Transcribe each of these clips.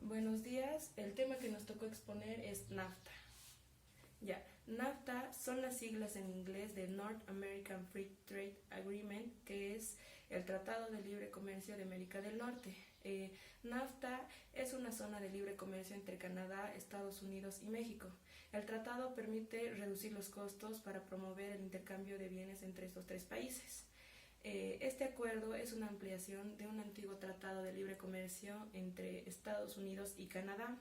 Buenos días, el tema que nos tocó exponer es NAFTA. NAFTA son las siglas en inglés de North American Free Trade Agreement, que es el Tratado de Libre Comercio de América del Norte. NAFTA es una zona de libre comercio entre Canadá, Estados Unidos y México. El tratado permite reducir los costos para promover el intercambio de bienes entre estos tres países. Este acuerdo es una ampliación de un antiguo tratado de libre comercio entre Estados Unidos y Canadá,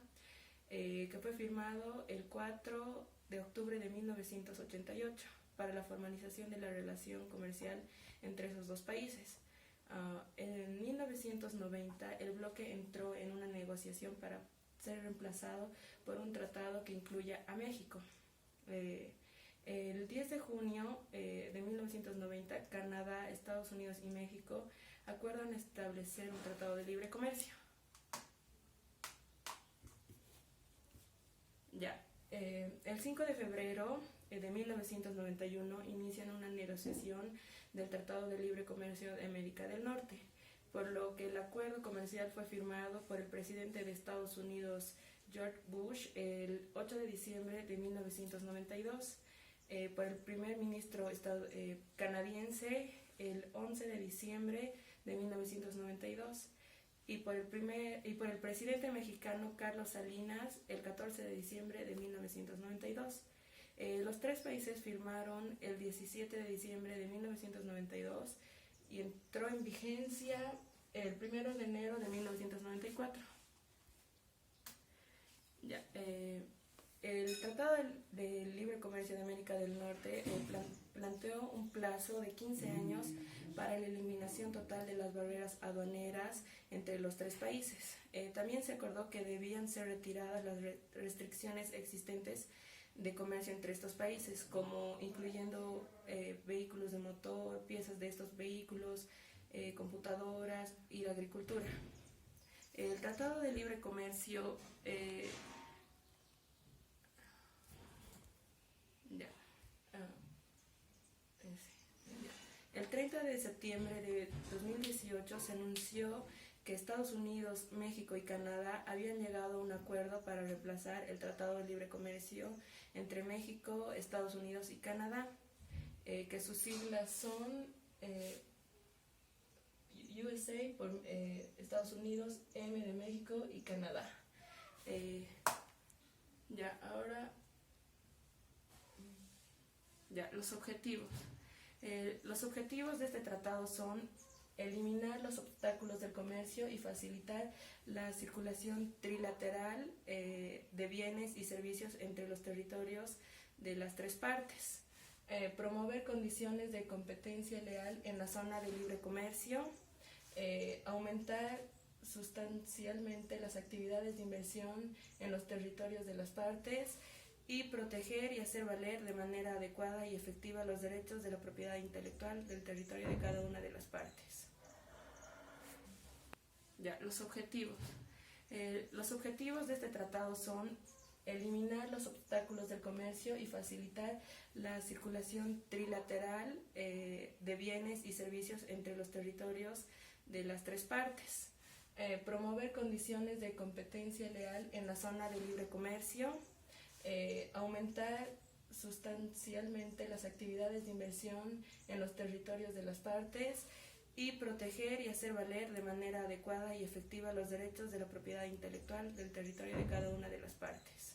que fue firmado el 4 de octubre de 1988 para la formalización de la relación comercial entre esos dos países. En 1990 el bloque entró en una negociación para ser reemplazado por un tratado que incluya a México. El 10 de junio de 1990, Canadá, Estados Unidos y México acuerdan establecer un tratado de libre comercio. El 5 de febrero de 1991 inician una negociación del Tratado de Libre Comercio de América del Norte, por lo que el acuerdo comercial fue firmado por el presidente de Estados Unidos, George Bush, el 8 de diciembre de 1992. Por el primer ministro canadiense el 11 de diciembre de 1992 y por el presidente mexicano Carlos Salinas el 14 de diciembre de 1992. Los tres países firmaron el 17 de diciembre de 1992 y entró en vigencia el 1 de enero de 1994. El Tratado de Libre Comercio de América del Norte planteó un plazo de 15 años para la eliminación total de las barreras aduaneras entre los tres países. También se acordó que debían ser retiradas las restricciones existentes de comercio entre estos países, como incluyendo vehículos de motor, piezas de estos vehículos, computadoras y la agricultura. El Tratado de Libre Comercio El 30 de septiembre de 2018 se anunció que Estados Unidos, México y Canadá habían llegado a un acuerdo para reemplazar el Tratado de Libre Comercio entre México, Estados Unidos y Canadá, que sus siglas son USA por Estados Unidos, M de México y Canadá. Los objetivos. Los objetivos de este tratado son eliminar los obstáculos del comercio y facilitar la circulación trilateral de bienes y servicios entre los territorios de las tres partes, promover condiciones de competencia leal en la zona de libre comercio, aumentar sustancialmente las actividades de inversión en los territorios de las partes y proteger y hacer valer de manera adecuada y efectiva los derechos de la propiedad intelectual del territorio de cada una de las partes. Los objetivos. Los objetivos de este tratado son eliminar los obstáculos del comercio y facilitar la circulación trilateral de bienes y servicios entre los territorios de las tres partes, promover condiciones de competencia leal en la zona de libre comercio, aumentar sustancialmente las actividades de inversión en los territorios de las partes y proteger y hacer valer de manera adecuada y efectiva los derechos de la propiedad intelectual del territorio de cada una de las partes.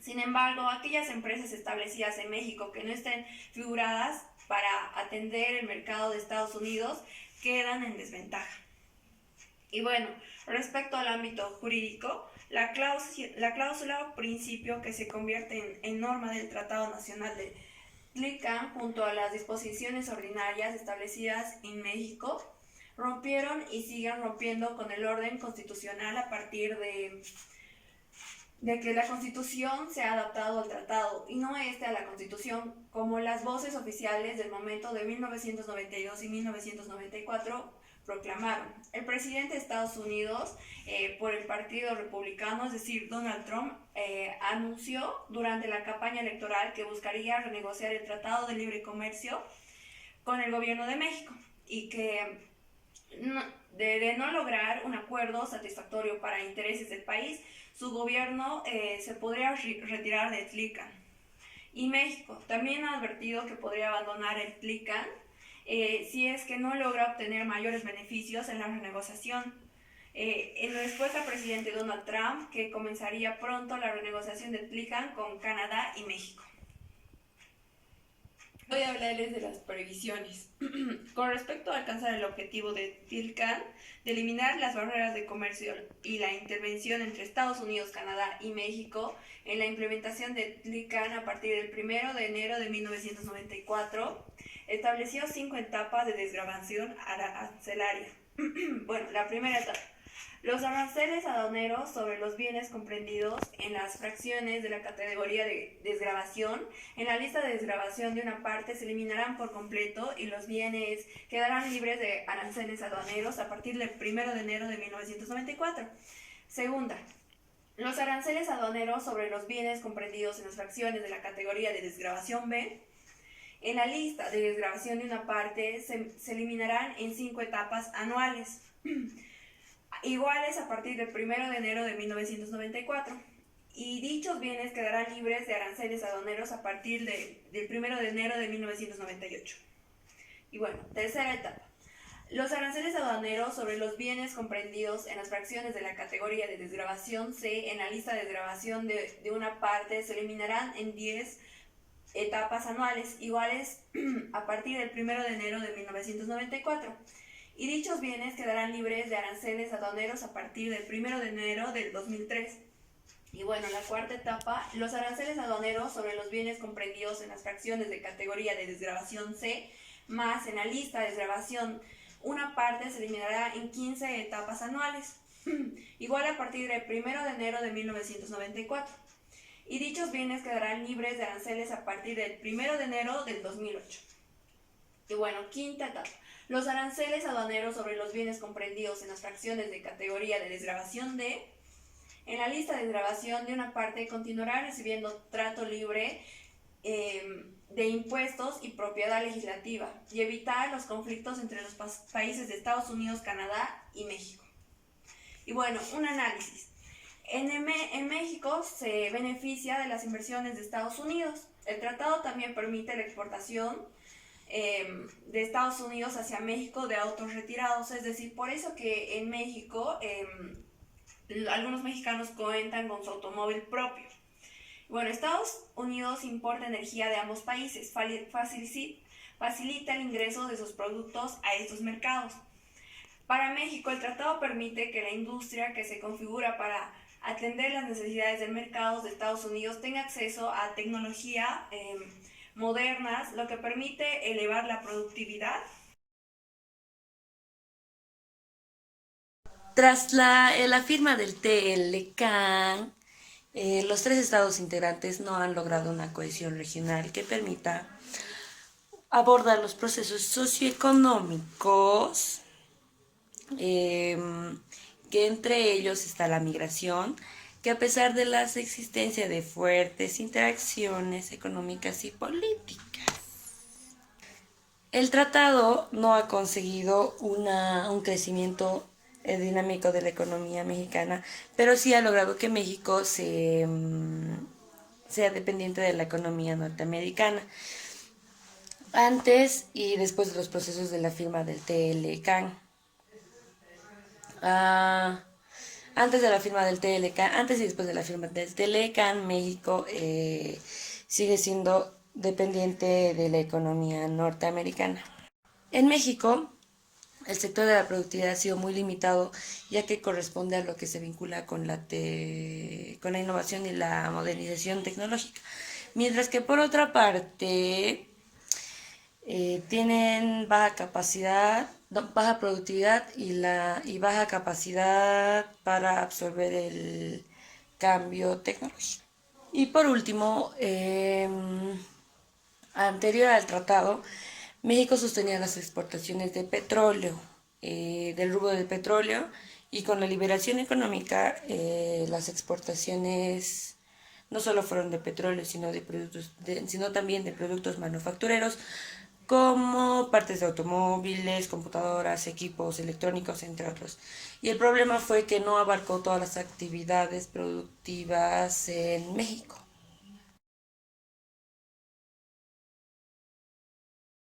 Sin embargo, aquellas empresas establecidas en México que no estén figuradas para atender el mercado de Estados Unidos quedan en desventaja. Y bueno, respecto al ámbito jurídico, la cláusula o principio que se convierte en norma del Tratado Nacional de TLICAN junto a las disposiciones ordinarias establecidas en México rompieron y siguen rompiendo con el orden constitucional a partir de que la Constitución se ha adaptado al tratado y no a la Constitución, como las voces oficiales del momento de 1992 y 1994 proclamaron. El presidente de Estados Unidos, por el Partido Republicano, es decir, Donald Trump, anunció durante la campaña electoral que buscaría renegociar el Tratado de Libre Comercio con el gobierno de México y que de no lograr un acuerdo satisfactorio para intereses del país, su gobierno se podría retirar de TLICAN. Y México también ha advertido que podría abandonar el TLICAN si es que no logra obtener mayores beneficios en la renegociación. En respuesta al presidente Donald Trump, que comenzaría pronto la renegociación del TLICAN con Canadá y México. Voy a hablarles de las previsiones. Con respecto a alcanzar el objetivo de TLICAN, de eliminar las barreras de comercio y la intervención entre Estados Unidos, Canadá y México en la implementación de TLICAN a partir del 1 de enero de 1994, estableció 5 etapas de desgravación arancelaria. Bueno, la primera etapa. Los aranceles aduaneros sobre los bienes comprendidos en las fracciones de la categoría de desgravación en la lista de desgravación de una parte se eliminarán por completo y los bienes quedarán libres de aranceles aduaneros a partir del 1 de enero de 1994. Segunda, los aranceles aduaneros sobre los bienes comprendidos en las fracciones de la categoría de desgravación B en la lista de desgravación de una parte se eliminarán en 5 etapas anuales. Iguales a partir del 1 de enero de 1994, y dichos bienes quedarán libres de aranceles aduaneros a partir del 1 de enero de 1998. Y bueno, tercera etapa. Los aranceles aduaneros sobre los bienes comprendidos en las fracciones de la categoría de desgravación C en la lista de desgravación de una parte se eliminarán en 10 etapas anuales, iguales a partir del 1 de enero de 1994. Y dichos bienes quedarán libres de aranceles aduaneros a partir del 1 de enero del 2003. Y bueno, la cuarta etapa, los aranceles aduaneros sobre los bienes comprendidos en las fracciones de categoría de desgravación C, más en la lista de desgravación, una parte se eliminará en 15 etapas anuales, igual a partir del 1 de enero de 1994. Y dichos bienes quedarán libres de aranceles a partir del 1 de enero del 2008. Y bueno, quinta etapa. Los aranceles aduaneros sobre los bienes comprendidos en las fracciones de categoría de desgravación D, en la lista de desgravación de una parte continuará recibiendo trato libre de impuestos y propiedad legislativa y evitar los conflictos entre los países de Estados Unidos, Canadá y México. Y bueno, un análisis. En México se beneficia de las inversiones de Estados Unidos. El tratado también permite la exportación de Estados Unidos hacia México de autos retirados, es decir, por eso que en México algunos mexicanos cuentan con su automóvil propio. Bueno, Estados Unidos importa energía de ambos países, facilita el ingreso de sus productos a estos mercados. Para México, el tratado permite que la industria que se configura para atender las necesidades del mercado de Estados Unidos tenga acceso a tecnología modernas, lo que permite elevar la productividad. Tras la firma del TLCAN, los 3 estados integrantes no han logrado una cohesión regional que permita abordar los procesos socioeconómicos, que entre ellos está la migración, que a pesar de la existencia de fuertes interacciones económicas y políticas, el tratado no ha conseguido un crecimiento dinámico de la economía mexicana, pero sí ha logrado que México sea dependiente de la economía norteamericana. Antes y después de los procesos de la firma del TLCAN. Antes de la firma del TLCAN, antes y después de la firma del TLCAN, México sigue siendo dependiente de la economía norteamericana. En México, el sector de la productividad ha sido muy limitado, ya que corresponde a lo que se vincula con la innovación y la modernización tecnológica. Mientras que por otra parte, tienen baja productividad y baja capacidad para absorber el cambio tecnológico. Y por último, anterior al tratado, México sostenía las exportaciones de petróleo, del rubro del petróleo, y con la liberación económica, las exportaciones no solo fueron de petróleo, sino también de productos manufactureros, como partes de automóviles, computadoras, equipos electrónicos, entre otros. Y el problema fue que no abarcó todas las actividades productivas en México.